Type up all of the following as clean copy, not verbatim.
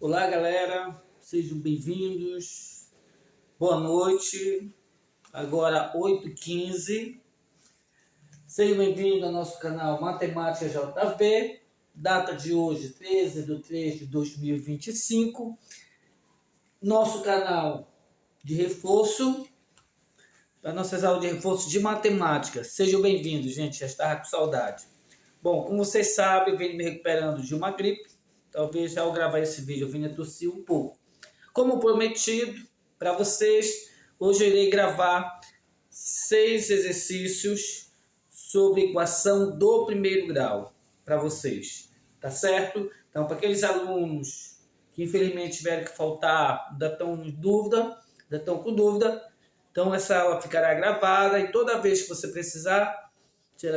Olá, galera, sejam bem-vindos. Boa noite. Agora 8h15. Sejam bem-vindos ao nosso canal Matemática JV. Data de hoje, 13/3/2025. Nosso canal de reforço, para nossas aulas de reforço de matemática. Sejam bem-vindos, gente. Já estava com saudade. Bom, como vocês sabem, eu venho me recuperando de uma gripe. Talvez já ao gravar esse vídeo eu venha tossir um pouco. Como prometido para vocês, hoje eu irei gravar 6 exercícios sobre equação do primeiro grau para vocês, tá certo? Então, para aqueles alunos que infelizmente tiveram que faltar, ainda estão com dúvida, então essa aula ficará gravada e toda vez que você precisar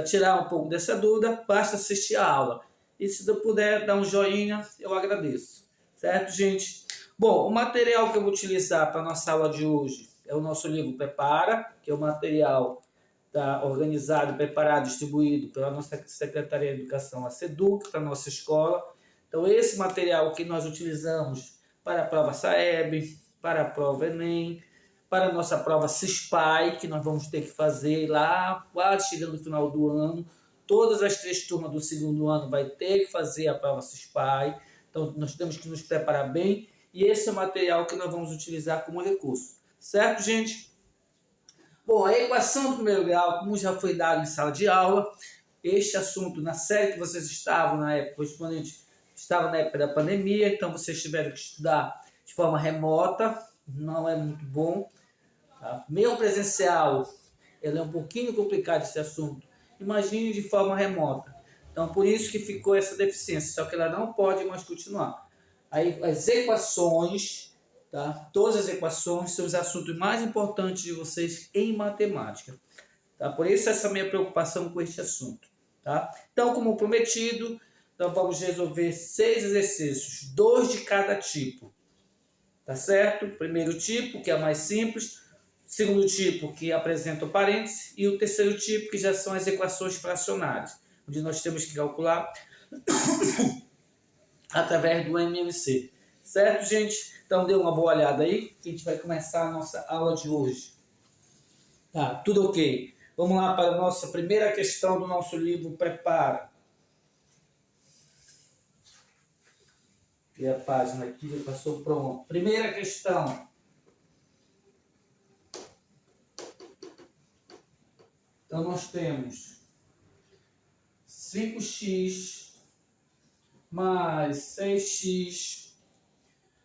tirar um pouco dessa dúvida, basta assistir a aula. E se eu puder dar um joinha, eu agradeço. Certo, gente? Bom, o material que eu vou utilizar para a nossa aula de hoje é o nosso livro Prepara, que é o material organizado, preparado, distribuído pela nossa Secretaria de Educação, a SEDUC, para a nossa escola. Então, esse material que nós utilizamos para a prova SAEB, para a prova Enem, para a nossa prova CISPAI, que nós vamos ter que fazer lá, quase chegando no final do ano. Todas as 3 turmas do segundo ano vai ter que fazer a prova CISPAI. Então, nós temos que nos preparar bem. E esse é o material que nós vamos utilizar como recurso. Certo, gente? Bom, a equação do primeiro grau, como já foi dado em sala de aula, este assunto, na série que vocês estavam na época, correspondente, estava na época da pandemia, então vocês tiveram que estudar de forma remota, não é muito bom. Tá? Mesmo presencial, ele é um pouquinho complicado esse assunto. Imagine de forma remota. Então, por isso que ficou essa deficiência, só que ela não pode mais continuar. Aí, as equações, tá? Todas as equações são os assuntos mais importantes de vocês em matemática. Tá? Por isso essa minha preocupação com este assunto. Tá? Então, como prometido, nós vamos resolver 6 exercícios, 2 de cada tipo. Tá certo? Primeiro tipo, que é mais simples. Segundo tipo, que apresenta o parêntese. E o terceiro tipo, que já são as equações fracionárias, onde nós temos que calcular através do MMC. Certo, gente? Então, dê uma boa olhada aí, que a gente vai começar a nossa aula de hoje. Tá, tudo ok. Vamos lá para a nossa primeira questão do nosso livro Prepara. E a página aqui já passou pronto. Primeira questão. Então, nós temos 5x mais 6x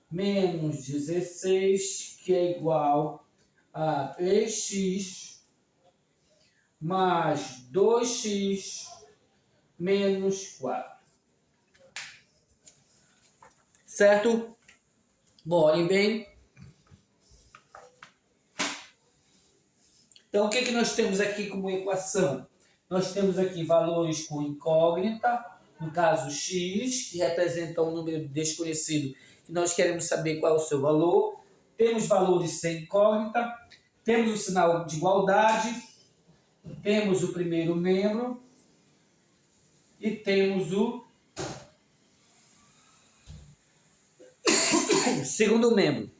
menos 16, que é igual a 3x mais 2x menos 4. Certo? Bom, olhem bem. Então, o que nós temos aqui como equação? Nós temos aqui valores com incógnita, no caso x, que representa um número desconhecido, que nós queremos saber qual é o seu valor. Temos valores sem incógnita, temos o sinal de igualdade, temos o primeiro membro e temos o segundo membro.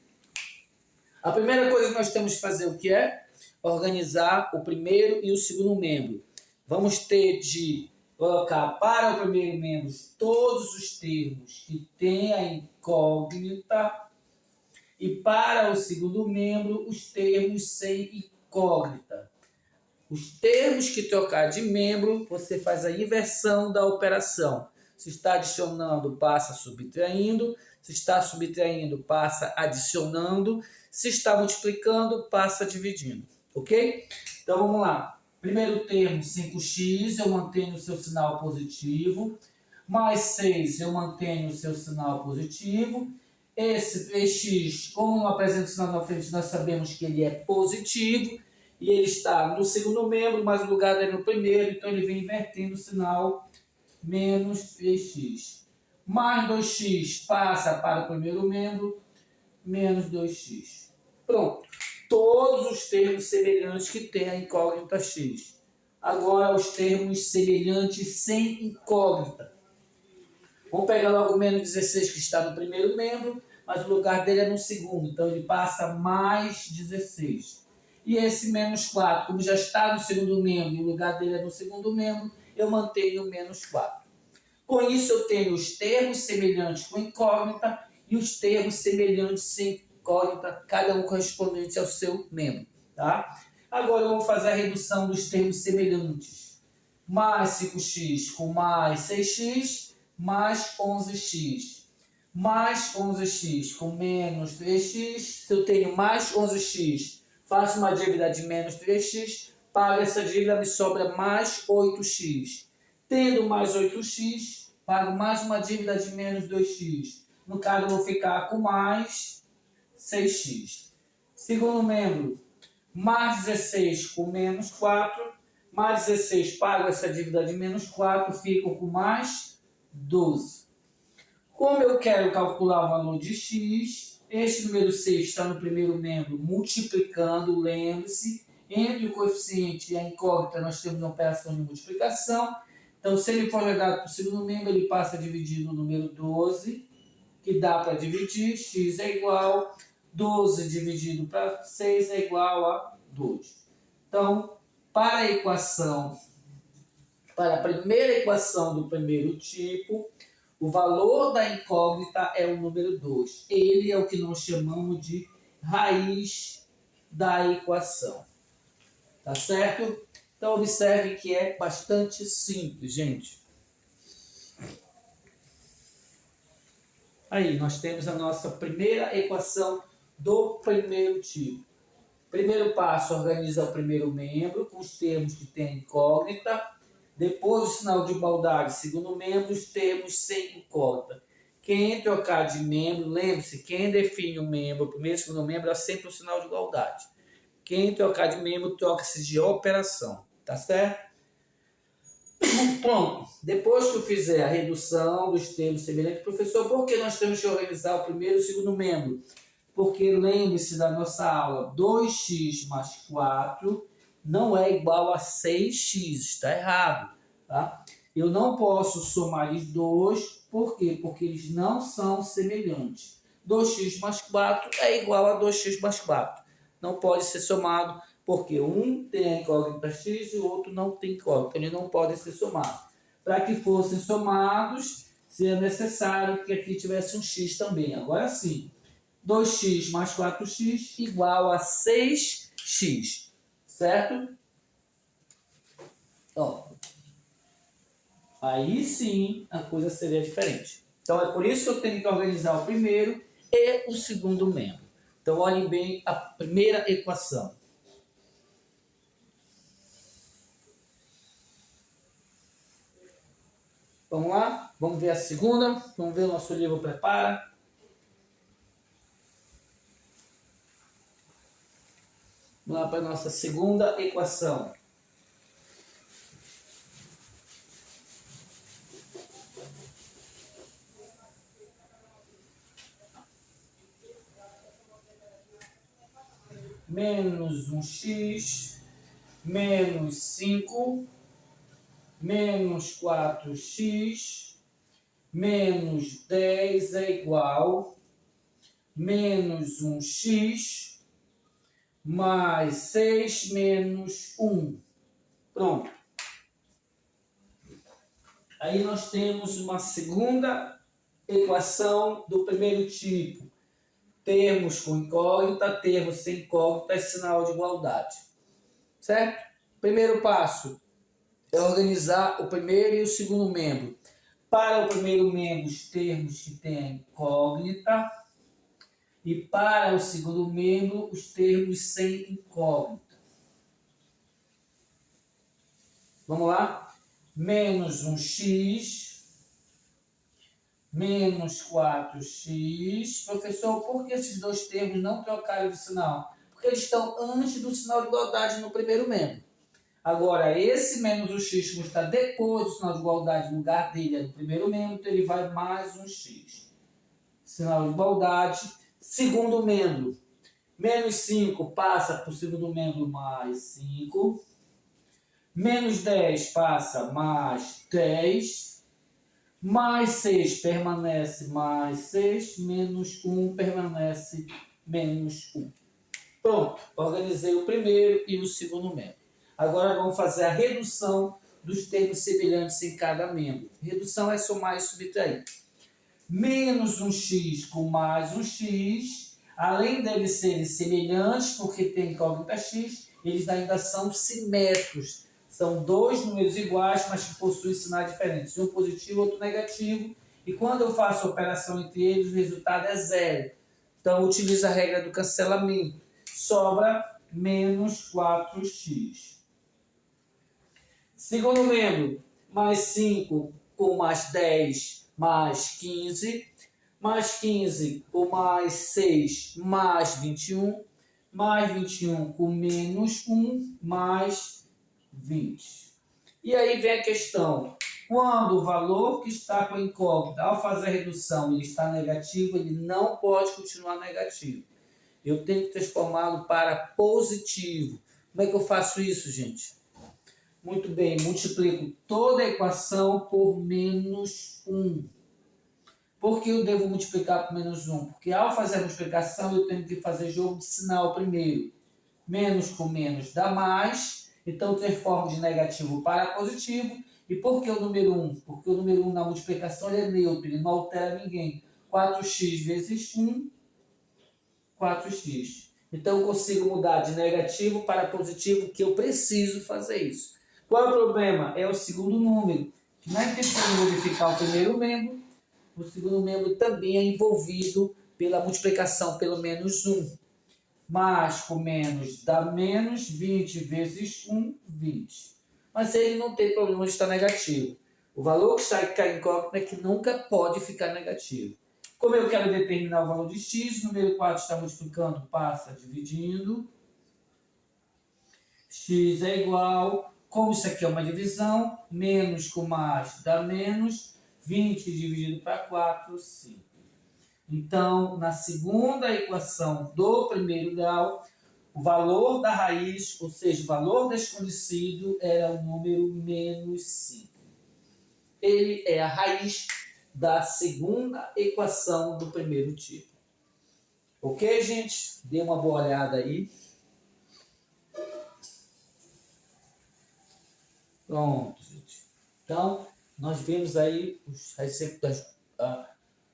A primeira coisa que nós temos que fazer o que é? Organizar o primeiro e o segundo membro. Vamos ter de colocar para o primeiro membro todos os termos que têm a incógnita e para o segundo membro os termos sem incógnita. Os termos que trocar de membro, você faz a inversão da operação. Se está adicionando, passa subtraindo. Se está subtraindo, passa adicionando. Se está multiplicando, passa dividindo. Ok? Então, vamos lá. Primeiro termo, 5x, eu mantenho o seu sinal positivo. Mais 6, eu mantenho o seu sinal positivo. Esse 3x, como não apresenta o sinal na frente, nós sabemos que ele é positivo. E ele está no segundo membro, mas o lugar dele é no primeiro. Então, ele vem invertendo o sinal menos 3x. Mais 2x passa para o primeiro membro, menos 2x. Pronto. Todos os termos semelhantes que tem a incógnita x. Agora, os termos semelhantes sem incógnita. Vamos pegar logo o menos 16 que está no primeiro membro, mas o lugar dele é no segundo, então ele passa mais 16. E esse menos 4, como já está no segundo membro e o lugar dele é no segundo membro, eu mantenho o menos 4. Com isso eu tenho os termos semelhantes com incógnita e os termos semelhantes sem incógnita, cada um correspondente ao seu membro. Tá? Agora eu vou fazer a redução dos termos semelhantes. Mais 5x com mais 6x, mais 11x. Mais 11x com menos 3x. Se eu tenho mais 11x, faço uma dívida de menos 3x. Pago essa dívida, me sobra mais 8x. Tendo mais 8x, pago mais uma dívida de menos 2x. No caso, eu vou ficar com mais 6x. Segundo membro, mais 16 com menos 4. Mais 16, pago essa dívida de menos 4, fico com mais 12. Como eu quero calcular o valor de x, este número 6 está no primeiro membro multiplicando, lembre-se, entre o coeficiente e a incógnita nós temos uma operação de multiplicação. Então, se ele for jogado para o segundo membro, ele passa a dividir no número 12, que dá para dividir, x é igual, 12 dividido para 6 é igual a 2. Então, para a primeira equação do primeiro tipo, o valor da incógnita é o número 2. Ele é o que nós chamamos de raiz da equação. Tá certo? Então, observe que é bastante simples, gente. Aí, nós temos a nossa primeira equação do primeiro tipo. Primeiro passo, organiza o primeiro membro com os termos que tem incógnita. Depois, o sinal de igualdade, segundo membro, os termos sem incógnita. Quem trocar de membro, lembre-se, quem define o membro, o primeiro e o segundo membro, é sempre o sinal de igualdade. Quem trocar de membro, troca-se de operação. Tá certo? Pronto. Depois que eu fizer a redução dos termos semelhantes, professor, por que nós temos que organizar o primeiro e o segundo membro? Porque lembre-se da nossa aula, 2x mais 4 não é igual a 6x, está errado. Tá? Eu não posso somar os dois, por quê? Porque eles não são semelhantes. 2x mais 4 é igual a 2x mais 4. Não pode ser somado, porque um tem a incógnita x e o outro não tem incógnita. Eles não podem ser somados. Para que fossem somados, seria necessário que aqui tivesse um x também. Agora sim. 2x mais 4x igual a 6x, certo? Ó, aí sim a coisa seria diferente. Então é por isso que eu tenho que organizar o primeiro e o segundo membro. Então olhem bem a primeira equação. Vamos lá? Vamos ver a segunda? Vamos ver o nosso livro prepara. Vamos lá para a nossa segunda equação. Menos 1x, menos 5, menos 4x, menos 10 é igual, menos 1x, mais 6 menos 1. Pronto. Aí nós temos uma segunda equação do primeiro tipo. Termos com incógnita, termos sem incógnita, é sinal de igualdade. Certo? Primeiro passo é organizar o primeiro e o segundo membro. Para o primeiro membro, os termos que têm incógnita. E para o segundo membro, os termos sem incógnita. Vamos lá? Menos 1x, menos 4x. Professor, por que esses dois termos não trocaram de sinal? Porque eles estão antes do sinal de igualdade no primeiro membro. Agora, esse menos o x, como está depois do sinal de igualdade, no lugar dele é no primeiro membro, então ele vai mais um x. Sinal de igualdade. Segundo membro, menos 5 passa para o segundo membro mais 5. Menos 10 passa mais 10. Mais 6 permanece mais 6, menos 1 permanece menos 1. Pronto, organizei o primeiro e o segundo membro. Agora vamos fazer a redução dos termos semelhantes em cada membro. Redução é somar e subtrair. Menos um x com mais um x, além deles serem semelhantes, porque tem incógnita x, eles ainda são simétricos. São dois números iguais, mas que possuem sinais diferentes. Um positivo, outro negativo. E quando eu faço a operação entre eles, o resultado é zero. Então, utilizo a regra do cancelamento. Sobra menos 4x. Segundo membro, mais 5 com mais 10, mais 15. Mais 15 com mais 6, mais 21. Mais 21 com menos 1, mais 20. E aí vem a questão. Quando o valor que está com a incógnita, ao fazer a redução, ele está negativo, ele não pode continuar negativo. Eu tenho que transformá-lo para positivo. Como é que eu faço isso, gente? Muito bem, multiplico toda a equação por menos 1. Por que eu devo multiplicar por menos 1? Porque ao fazer a multiplicação, eu tenho que fazer jogo de sinal primeiro. Menos com menos dá mais, então transformo de negativo para positivo. E por que o número 1? Porque o número 1 na multiplicação ele é neutro, ele não altera ninguém. 4x vezes 1, 4x. Então eu consigo mudar de negativo para positivo, que eu preciso fazer isso. Qual é o problema? É o segundo número. Não é questão de modificar o primeiro membro, o segundo membro também é envolvido pela multiplicação pelo menos 1. Mais com menos dá menos, 20 vezes 1, 20. Mas ele não tem problema de estar negativo. O valor que está em incógnito é que nunca pode ficar negativo. Como eu quero determinar o valor de x, o número 4 está multiplicando, passa dividindo. X é igual, como isso aqui é uma divisão, menos com mais dá menos, 20 dividido para 4, 5. Então, na segunda equação do primeiro grau, o valor da raiz, ou seja, o valor desconhecido, era o número menos 5. Ele é a raiz da segunda equação do primeiro tipo. Ok, gente? Dê uma boa olhada aí. Pronto, gente. Então, nós vimos aí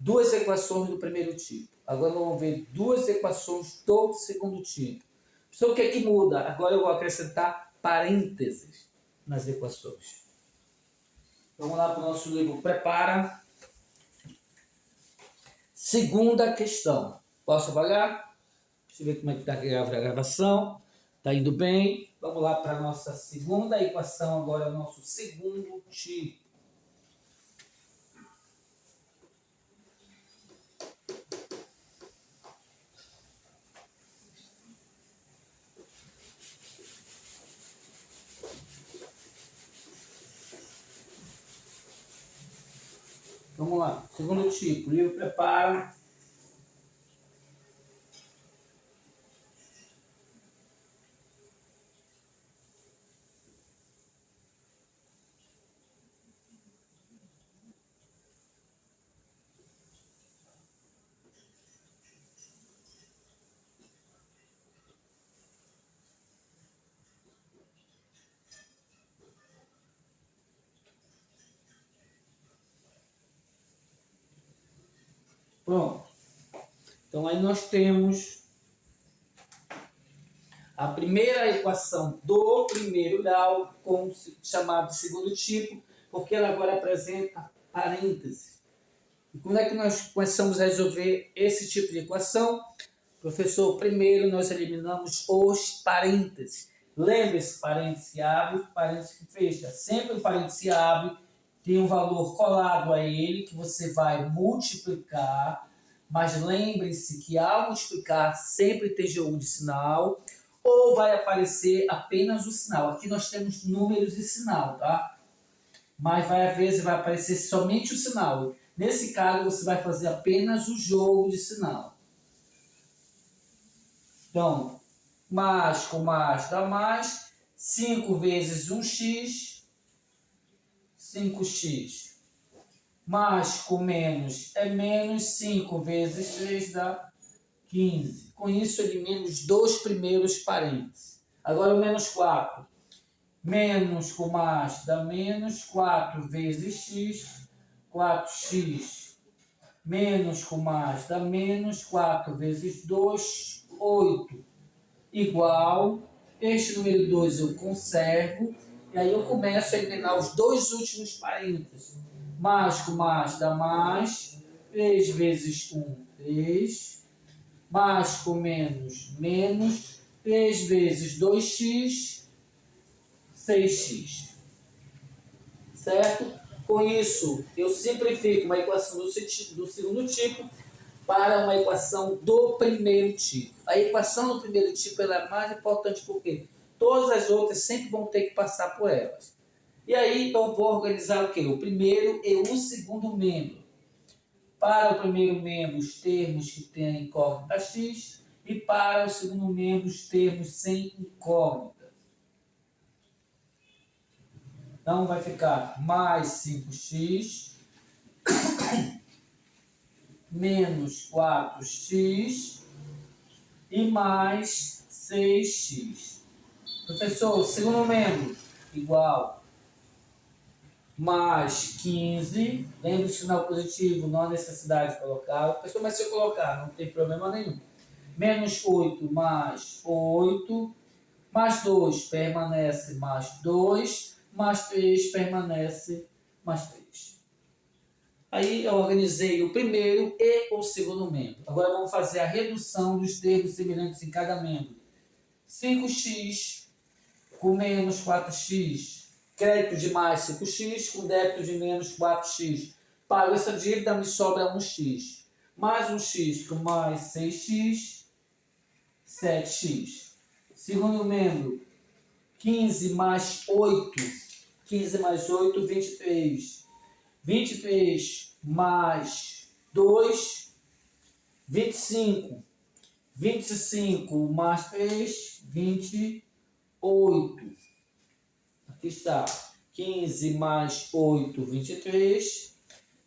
duas equações do primeiro tipo. Agora vamos ver duas equações do segundo tipo. Só o que é que muda? Agora eu vou acrescentar parênteses nas equações. Vamos lá para o nosso livro Prepara. Segunda questão. Posso apagar? Deixa eu ver como é que está a gravação. Está indo bem. Vamos lá para a nossa segunda equação. Agora é o nosso segundo tipo. Vamos lá. Segundo tipo. O livro Prepara. Pronto. Então aí nós temos a primeira equação do primeiro grau, chamado de segundo tipo, porque ela agora apresenta parênteses. E como é que nós começamos a resolver esse tipo de equação? Professor, primeiro nós eliminamos os parênteses. Lembre-se, parênteses que abre, parênteses que fecha. Sempre o parênteses que abre tem um valor colado a ele que você vai multiplicar, mas lembre-se que ao multiplicar sempre tem jogo de sinal, ou vai aparecer apenas o sinal. Aqui nós temos números e sinal, tá? Mas às vezes vai aparecer somente o sinal. Nesse caso, você vai fazer apenas o jogo de sinal. Então, mais com mais dá mais. 5 vezes 1x, 5x. Mais com menos é menos. 5 vezes 3 dá 15. Com isso, elimino os dois primeiros parênteses. Agora o menos 4. Menos com mais dá menos. 4 vezes x. 4x. Menos com mais dá menos. 4 vezes 2, 8. Igual. Este número 2 eu conservo. E aí eu começo a eliminar os dois últimos parênteses. Mais com mais dá mais. 3 vezes 1, 3. Mais com menos, menos. 3 vezes 2x, 6x. Certo? Com isso, eu simplifico uma equação do segundo tipo para uma equação do primeiro tipo. A equação do primeiro tipo ela é mais importante porque todas as outras sempre vão ter que passar por elas. E aí eu vou organizar o quê? O primeiro e o segundo membro. Para o primeiro membro, os termos que têm a incógnita x, e para o segundo membro, os termos sem incógnita. Então, vai ficar mais 5x, menos 4x e mais 6x. Professor, o segundo membro, igual mais 15, lembra o sinal positivo, não há necessidade de colocar. Professor, mas se eu colocar, não tem problema nenhum. Menos 8 mais 8, mais 2 permanece mais 2, mais 3 permanece mais 3. Aí eu organizei o primeiro e o segundo membro. Agora vamos fazer a redução dos termos semelhantes em cada membro. 5x com menos 4x. Crédito de mais 5x com débito de menos 4x. Pago essa dívida, me sobra 1x. Mais 1x com mais 6x, 7x. Segundo membro, 15 mais 8. 15 mais 8, 23. 23 mais 2, 25. 25 mais 3, 28. Aqui está. 15 mais 8, 23.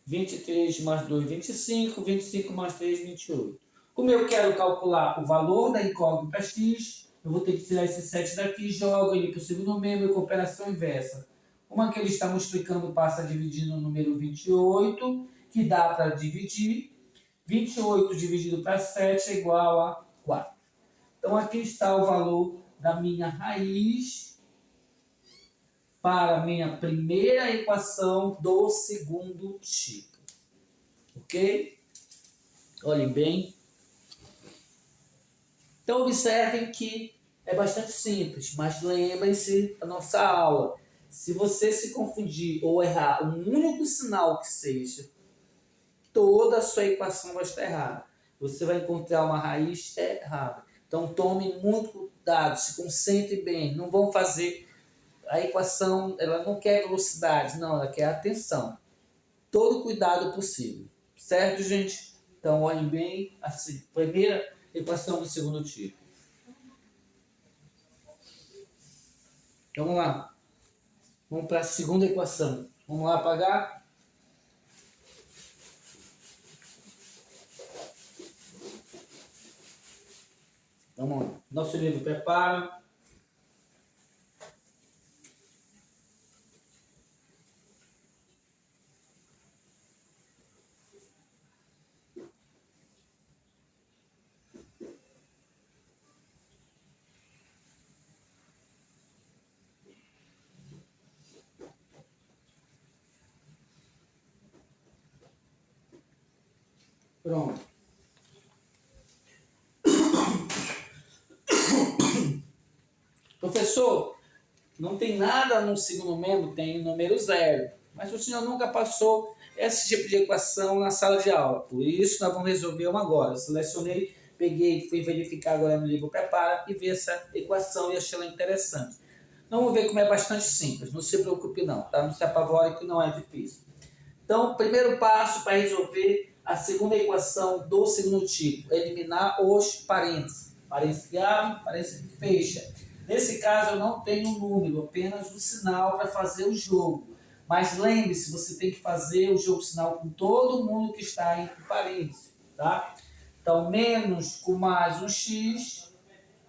23 mais 2, 25. 25 mais 3, 28. Como eu quero calcular o valor da incógnita x, eu vou ter que tirar esse 7 daqui, jogo ele para o segundo membro com operação inversa. Como aqui ele está multiplicando, passa a dividir no número 28, que dá para dividir. 28 dividido para 7 é igual a 4. Então aqui está o valor da minha raiz para a minha primeira equação do segundo tipo. Ok? Olhem bem. Então observem que é bastante simples, mas lembrem-se da nossa aula. Se você se confundir ou errar um único sinal que seja, toda a sua equação vai estar errada. Você vai encontrar uma raiz errada. Então tome muito cuidado, se concentre bem. Não vão fazer a equação, ela não quer velocidade, não, ela quer atenção. Todo cuidado possível. Certo, gente? Então olhem bem a primeira equação do segundo tipo. Vamos lá. Vamos para a segunda equação. Vamos lá apagar? Vamos lá. Nosso livro prepara. Pronto. Professor, não tem nada no segundo membro, tem o número 0. Mas o senhor nunca passou esse tipo de equação na sala de aula. Por isso, nós vamos resolver uma agora. Eu selecionei, peguei, fui verificar agora no livro Prepara e vi essa equação e achei ela interessante. Vamos ver como é bastante simples. Não se preocupe não, tá? Não se apavore que não é difícil. Então, primeiro passo para resolver a segunda equação do segundo tipo, eliminar os parênteses. Parênteses que abre, parênteses que fecha. Nesse caso, eu não tenho um número, apenas um sinal para fazer o jogo. Mas lembre-se, você tem que fazer o jogo sinal com todo mundo que está entre parênteses, tá? Então, menos com mais um x,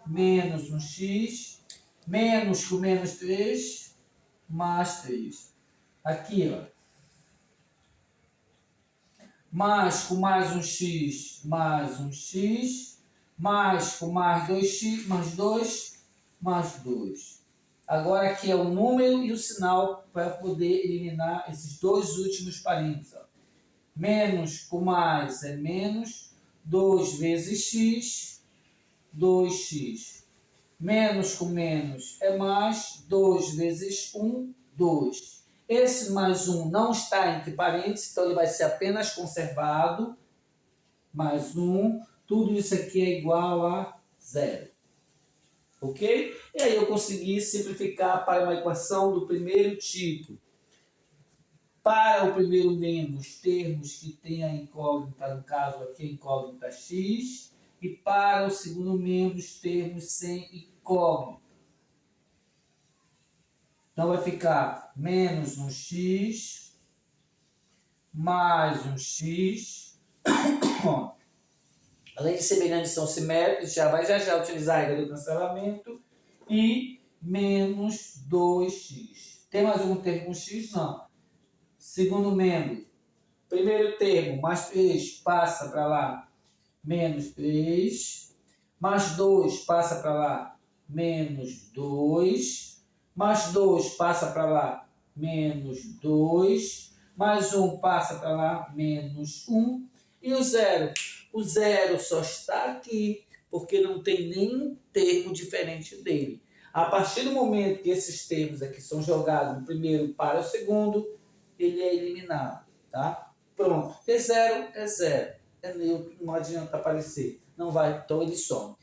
menos um x, menos com menos 3, mais 3. Aqui, ó. Mais com mais um x, mais um x, mais com mais 2x, mais 2, mais 2. Agora aqui é o número e o sinal para poder eliminar esses dois últimos parênteses. Ó. Menos com mais é menos 2 vezes x, 2x. Menos com menos é mais 2 vezes 1, 2. Esse mais 1 não está entre parênteses, então ele vai ser apenas conservado. Mais 1. Tudo isso aqui é igual a 0. Ok? E aí eu consegui simplificar para uma equação do primeiro tipo. Para o primeiro membro, os termos que tem a incógnita, no caso aqui a incógnita x, e para o segundo membro, os termos sem incógnita. Então vai ficar menos um x, mais um x. Além de semelhantes, são simétricos, já vai já utilizar a regra do cancelamento. E menos 2x. Tem mais algum termo com x? Não. Segundo membro, primeiro termo, mais 3 passa para lá, menos 3. Mais 2 passa para lá, menos 2. Mais 2 passa para lá, menos 2. Mais 1 passa para lá, menos 1. E o zero? O zero só está aqui, porque não tem nenhum termo diferente dele. A partir do momento que esses termos aqui são jogados do primeiro para o segundo, ele é eliminado, tá? Pronto. T zero é zero. É neutro, não adianta aparecer. Não vai, então ele some.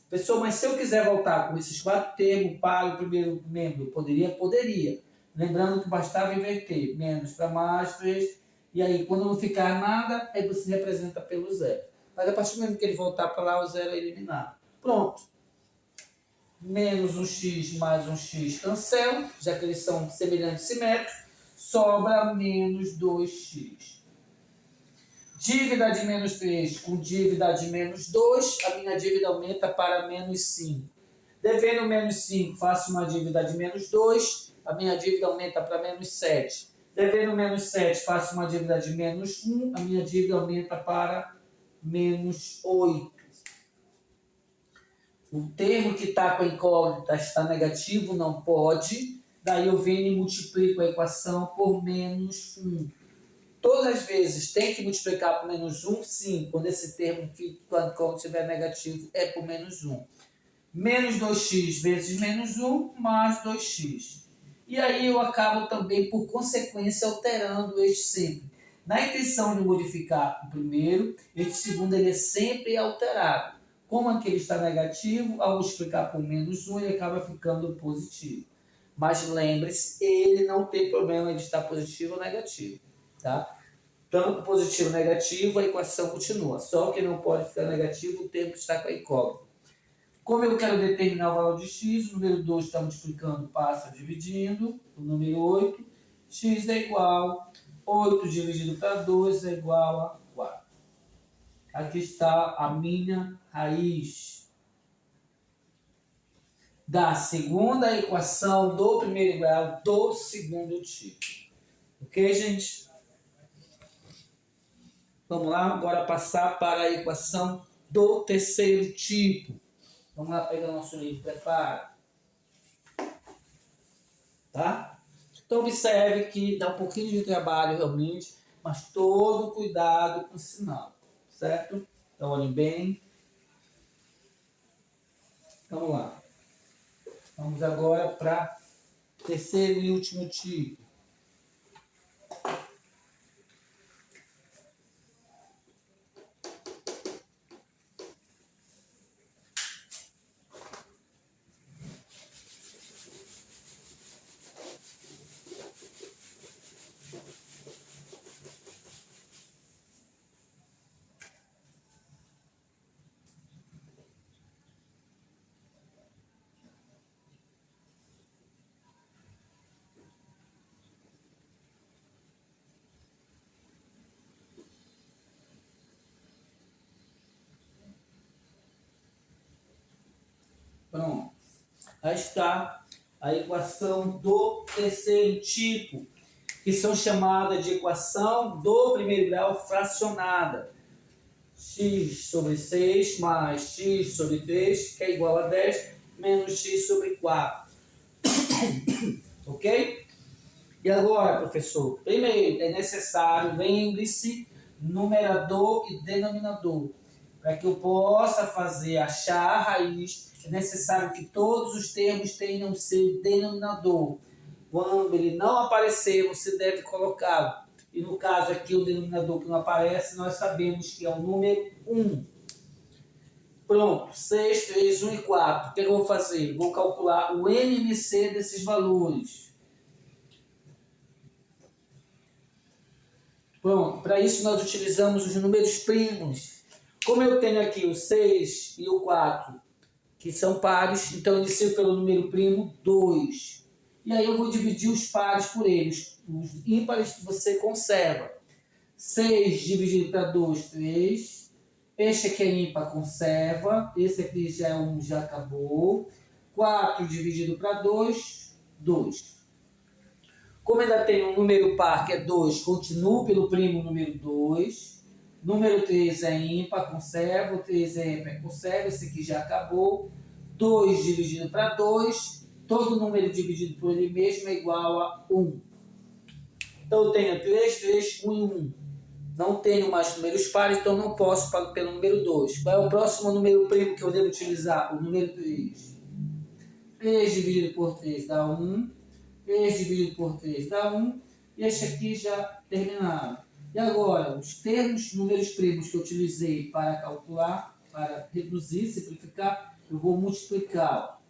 Pessoal, mas se eu quiser voltar com esses 4 termos para o primeiro membro, poderia? Poderia. Lembrando que bastava inverter. Menos para mais 3. E aí, quando não ficar nada, aí você representa pelo zero. Mas a partir do momento que ele voltar para lá, o zero é eliminado. Pronto. Menos um x mais um x cancela, já que eles são semelhantes e simétricos. Sobra menos 2x. Dívida de menos 3 com dívida de menos 2, a minha dívida aumenta para menos 5. Devendo menos 5, faço uma dívida de menos 2, a minha dívida aumenta para menos 7. Devendo menos 7, faço uma dívida de menos 1, a minha dívida aumenta para menos 8. O termo que está com a incógnita está negativo, não pode. Daí eu venho e multiplico a equação por menos 1. Todas as vezes tem que multiplicar por menos 1? Sim, quando esse termo que quando tiver negativo é por menos 1. Menos 2x vezes menos 1 mais 2x. E aí eu acabo também, por consequência, alterando este sempre. Na intenção de modificar o primeiro, este segundo ele é sempre alterado. Como aqui ele está negativo, ao multiplicar por menos 1, ele acaba ficando positivo. Mas lembre-se, ele não tem problema de estar positivo ou negativo. Tá? Tanto positivo ou negativo, a equação continua. Só que não pode ficar negativo o termo que está com a incógnita. Como eu quero determinar o valor de x, o número 2 está multiplicando, passa dividindo. O número 8, x é igual, 8 dividido para 2 é igual a 4. Aqui está a minha raiz da segunda equação do primeiro grau do segundo tipo. Ok, gente? Vamos lá, agora passar para a equação do terceiro tipo. Vamos lá pegar nosso livro, prepara. Tá? Então observe que dá um pouquinho de trabalho realmente, mas todo cuidado com o sinal, certo? Então olhem bem. Vamos lá. Vamos agora para o terceiro e último tipo. Pronto. Aí está a equação do terceiro tipo, que são chamadas de equação do primeiro grau fracionada. X sobre 6 mais x sobre 3, que é igual a 10, menos x sobre 4. Ok? E agora, professor, primeiro é necessário, lembre-se, numerador e denominador. Para que eu possa achar a raiz, é necessário que todos os termos tenham seu denominador. Quando ele não aparecer, você deve colocá-lo. E no caso aqui, o denominador que não aparece, nós sabemos que é o número 1. Pronto, 6, 3, 1 e 4. O que eu vou fazer? Vou calcular o MMC desses valores. Pronto, para isso nós utilizamos os números primos. Como eu tenho aqui o 6 e o 4, que são pares, então eu inicio pelo número primo 2. E aí eu vou dividir os pares por eles. Os ímpares você conserva. 6 dividido para 2, 3. Este aqui é ímpar, conserva. Esse aqui já é 1, já acabou. 4 dividido para 2, 2. Como ainda tem um número par, que é 2, continuo pelo primo número 2. Número 3 é ímpar, conserva. O 3 é ímpar, conserva. Esse aqui já acabou. 2 dividido para 2. Todo número dividido por ele mesmo é igual a 1. Então eu tenho 3, 3, 1 e 1. Não tenho mais números pares, então não posso pelo número 2. Qual é o próximo número primo que eu devo utilizar? O número 3. 3 dividido por 3 dá 1. 3 dividido por 3 dá 1. E este aqui já terminaram. E agora, os termos, números primos que eu utilizei para calcular, para reduzir, simplificar, eu vou multiplicar.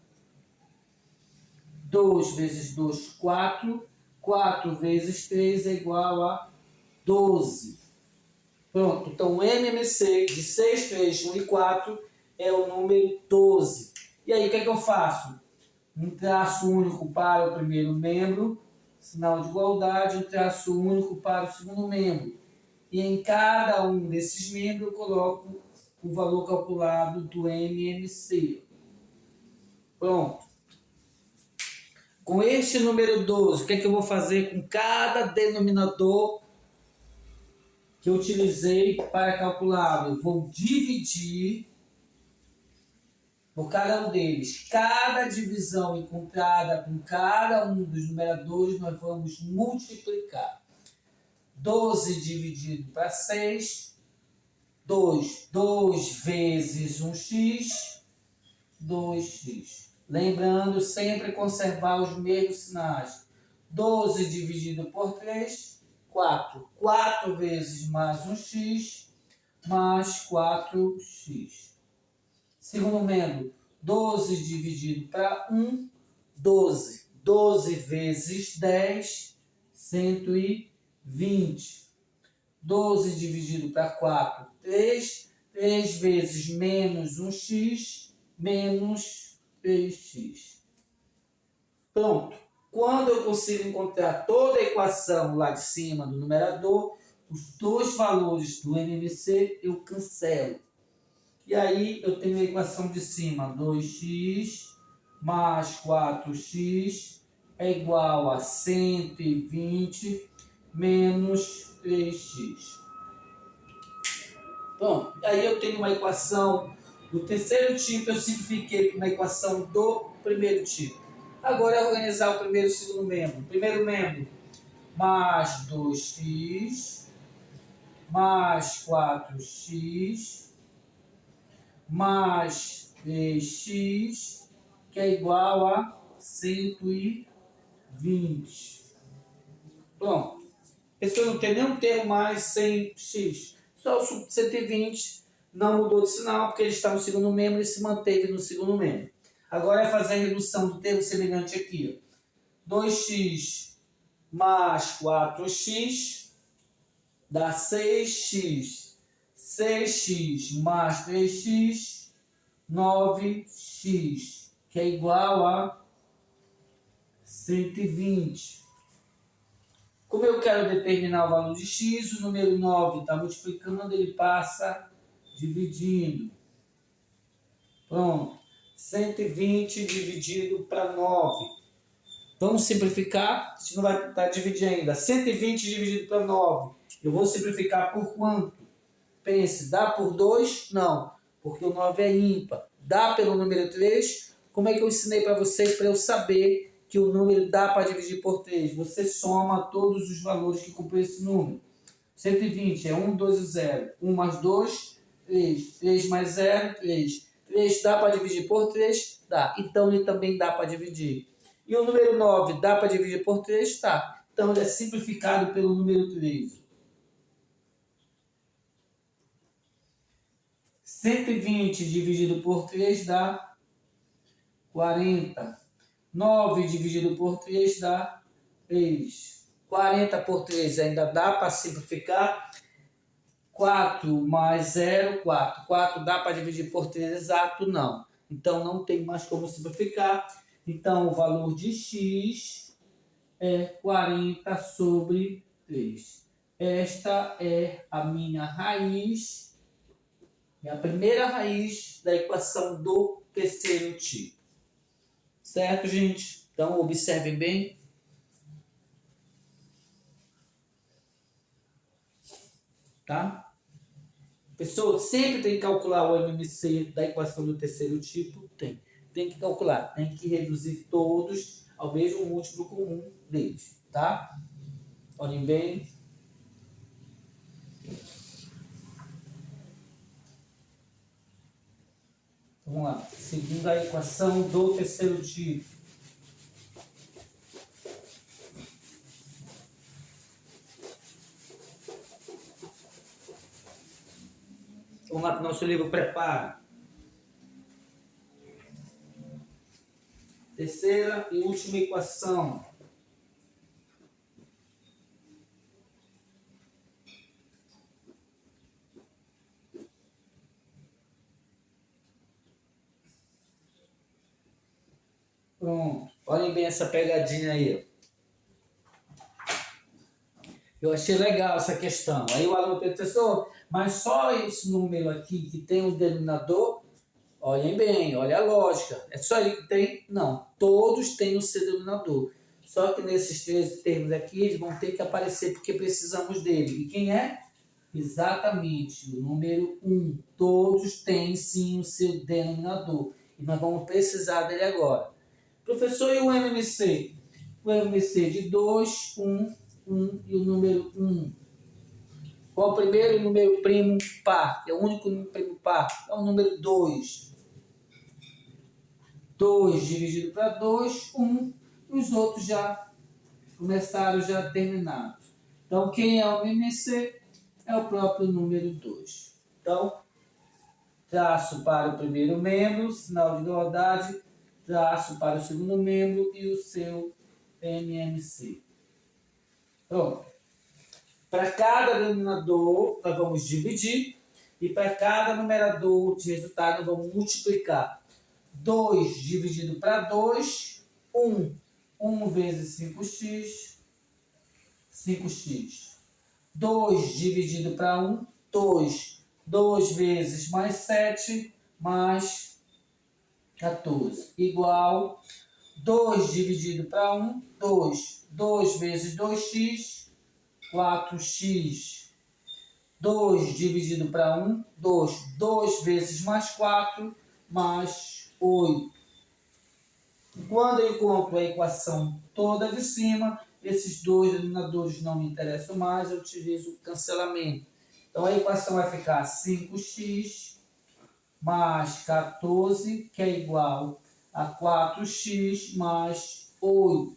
2 vezes 2, 4. 4 vezes 3 é igual a 12. Pronto, então o MMC de 6, 3, 1 e 4 é o número 12. E aí, o que é que eu faço? Um traço único para o primeiro membro, sinal de igualdade, um traço único para o segundo membro. E em cada um desses membros eu coloco o valor calculado do MMC. Pronto. Com este número 12, o que é que eu vou fazer com cada denominador que eu utilizei para calcular? Eu vou dividir por cada um deles. Cada divisão encontrada com cada um dos numeradores, nós vamos multiplicar. 12 dividido para 6, 2. 2 vezes 1x, 2x. Lembrando, sempre conservar os mesmos sinais. 12 dividido por 3, 4. 4 vezes mais 1x, mais 4x. Segundo membro, 12 dividido para 1, 12. 12 vezes 10, 120. 12 dividido para 4, 3. 3 vezes menos 1x, menos 3x. Pronto. Quando eu consigo encontrar toda a equação lá de cima do numerador, os dois valores do MMC eu cancelo. E aí eu tenho a equação de cima, 2x mais 4x é igual a 120 menos 3x. Pronto, aí eu tenho uma equação do terceiro tipo, eu simplifiquei para uma equação do primeiro tipo. Agora é organizar o primeiro e o segundo membro. Primeiro membro, mais 2x, mais 4x, mais 3x, que é igual a 120. Pronto. Pessoal, não tem nenhum termo mais sem x. Só o 120 não mudou de sinal, porque ele está no segundo membro e se manteve no segundo membro. Agora é fazer a redução do termo semelhante aqui. 2x mais 4x dá 6x. 6x mais 3x, 9x, que é igual a 120. Como eu quero determinar o valor de x, o número 9 está multiplicando, ele passa dividindo. Pronto. 120 dividido para 9. Vamos simplificar? A gente não vai tentar dividir ainda. 120 dividido para 9. Eu vou simplificar por quanto? Pense, dá por 2? Não, porque o 9 é ímpar. Dá pelo número 3? Como é que eu ensinei para vocês para eu saber que o número dá para dividir por 3? Você soma todos os valores que compõem esse número. 120 é 1, 2 e 0. 1 mais 2, 3. 3 mais 0, 3. 3 dá para dividir por 3? Dá. Então ele também dá para dividir. E o número 9 dá para dividir por 3? Tá. Então ele é simplificado pelo número 3. 120 dividido por 3 dá 40. 9 dividido por 3 dá 3. 40 por 3 ainda dá para simplificar. 4 mais 0, 4. 4 dá para dividir por 3 exato? Não. Então não tem mais como simplificar. Então o valor de x é 40 sobre 3. Esta é a minha raiz, é a primeira raiz da equação do terceiro tipo. Certo, gente? Então observem bem. Tá? Pessoa, sempre tem que calcular o MMC da equação do terceiro tipo? Tem. Tem que calcular. Tem que reduzir todos ao mesmo múltiplo comum deles. Tá? Olhem bem. Vamos lá. Segundo a equação do terceiro tipo. Vamos lá para o nosso livro Prepara. Terceira e última equação. Pronto. Olhem bem essa pegadinha aí. Eu achei legal essa questão. Aí o aluno pensou, mas só esse número aqui que tem um denominador? Olhem bem, olha a lógica. É só ele que tem? Não. Todos têm o seu denominador. Só que nesses três termos aqui, eles vão ter que aparecer porque precisamos dele. E quem é? Exatamente, o número 1. Todos têm sim o seu denominador. E nós vamos precisar dele agora. Professor, e o MMC? O MMC de 2, 1, 1 e o número 1. Qual o primeiro número primo par? É o único número primo par. É o número 2. 2 dividido para 2, 1. E os outros já começaram, já terminados. Então, quem é o MMC? É o próprio número 2. Então, traço para o primeiro membro, sinal de igualdade, traço para o segundo membro e o seu MMC. Pronto. Para cada denominador, nós vamos dividir. E para cada numerador de resultado, nós vamos multiplicar. 2 dividido para 2, 1. 1 vezes 5x, 5x. 2 dividido para 1, 2. 2 vezes mais 7, mais 14. Igual 2 dividido para 1, 2. 2 vezes 2x, 4x. 2 dividido para 1, 2. 2 vezes mais 4, mais 8. Quando eu encontro a equação toda de cima, esses dois denominadores não me interessam mais, eu utilizo o cancelamento. Então a equação vai ficar 5x mais 14, que é igual a 4x mais 8.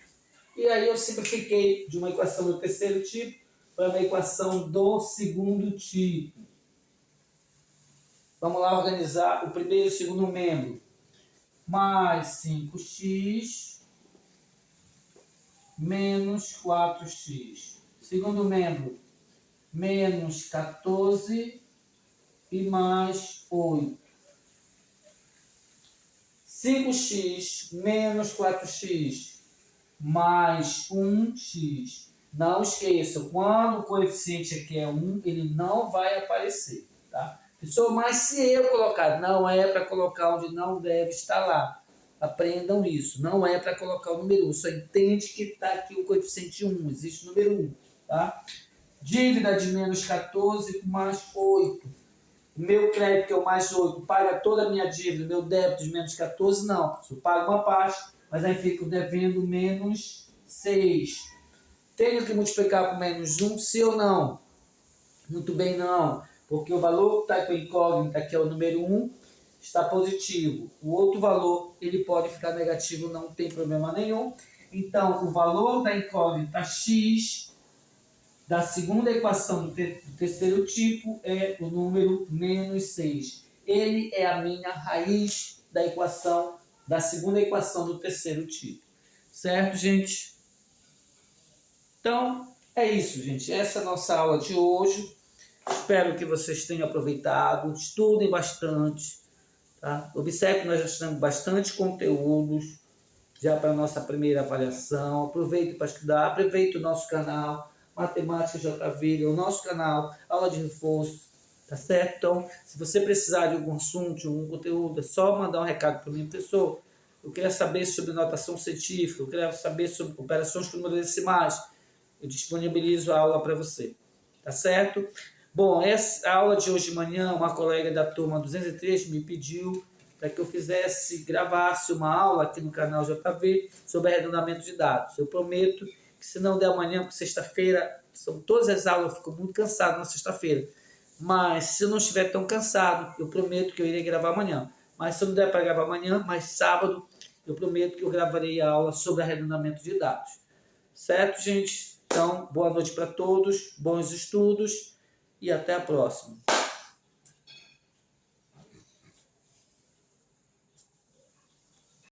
E aí eu simplifiquei de uma equação do terceiro tipo para uma equação do segundo tipo. Vamos lá organizar o primeiro e o segundo membro. Mais 5x menos 4x. Segundo membro, menos 14 e mais 8. 5x menos 4x mais 1x. Não esqueça, quando o coeficiente aqui é 1, ele não vai aparecer. Tá? Pessoal, mas se eu colocar, não é para colocar onde não deve estar lá. Aprendam isso. Não é para colocar o número 1. Só entende que está aqui o coeficiente 1. Existe o número 1. Tá? Dívida de menos 14 com mais 8. O meu crédito, que é o mais 8, paga toda a minha dívida. Meu débito de menos 14, não. Eu pago uma parte, mas aí fico devendo menos 6. Tenho que multiplicar por menos 1, sim ou não? Muito bem, não. Porque o valor que está com incógnita, que é o número 1, está positivo. O outro valor, ele pode ficar negativo, não tem problema nenhum. Então, o valor da incógnita x da segunda equação do terceiro tipo é o número menos 6. Ele é a minha raiz da equação, da segunda equação do terceiro tipo. Certo, gente? Então, é isso, gente. Essa é a nossa aula de hoje. Espero que vocês tenham aproveitado. Estudem bastante. Tá? Observe que nós já estamos bastante conteúdos já para a nossa primeira avaliação. Aproveite para estudar. Aproveite o nosso canal Matemática JV, o nosso canal Aula de Reforço. Tá certo? Então, se você precisar de algum assunto, de algum conteúdo, é só mandar um recado para mim, pessoal. Eu quero saber sobre notação científica, eu quero saber sobre operações com números decimais. Eu disponibilizo a aula para você. Tá certo? Bom, essa aula de hoje de manhã, uma colega da turma 203 me pediu para que eu gravasse uma aula aqui no canal JV sobre arredondamento de dados. Eu prometo que se não der amanhã, porque sexta-feira, são todas as aulas, eu fico muito cansado na sexta-feira. Mas se eu não estiver tão cansado, eu prometo que eu irei gravar amanhã. Mas se eu não der para gravar amanhã, mas sábado, eu prometo que eu gravarei a aula sobre arredondamento de dados. Certo, gente? Então, boa noite para todos, bons estudos e até a próxima.